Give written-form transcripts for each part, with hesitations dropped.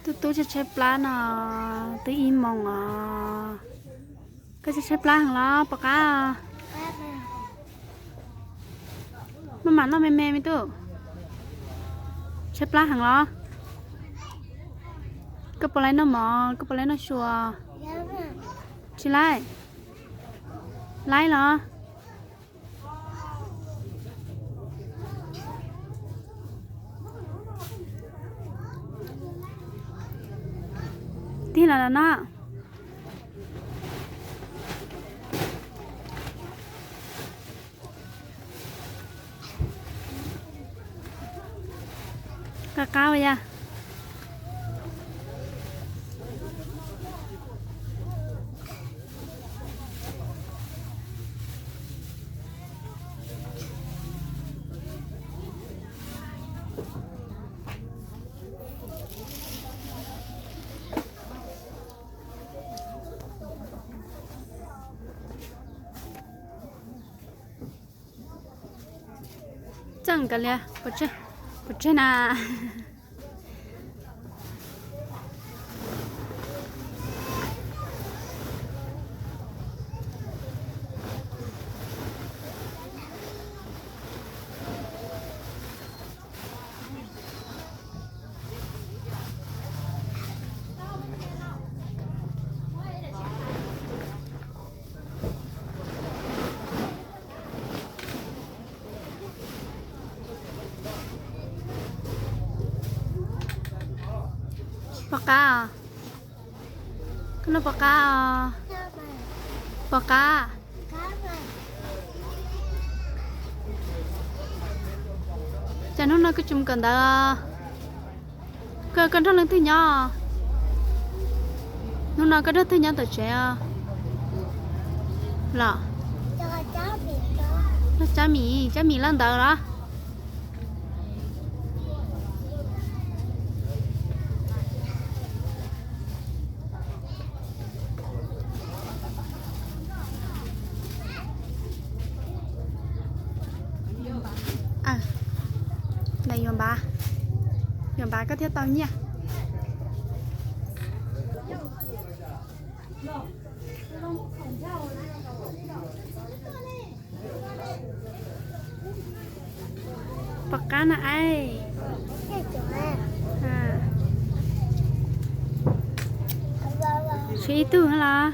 tôiจะใช้ปลาเนาะตัวอีมองอ่ะก็จะใช้ปลาของเราปากกามันหมันเราแม่ไม่ตู้ใช้ปลาของเราก็ปลาไหลน้ำหมอก็ปลาไหลน้ำชัวใช่ไรไรเหรอที่ไหนล่ะนะกะก้าวya chẳng cả lẽ bớt chơi naปากกาkenapaปากกาปากกาจะนู่นน่ะก็จุ่มกันได้ก็กันทั้งนั้นที่เนี่ยนู่นน่ะก็ได้ที่เนี่ยแต่เจ้าล่ะแล้วจ้ามีลั่นตาละnày yom ba có theo tao nha bạc cá là ai suy tư hả là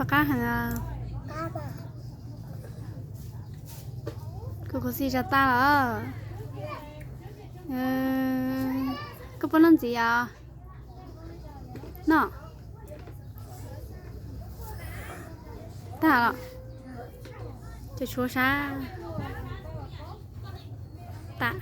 cá hàng à cô có gì cho ta hả cô muốn làm gì à nọ ta hả cho chúa sa ta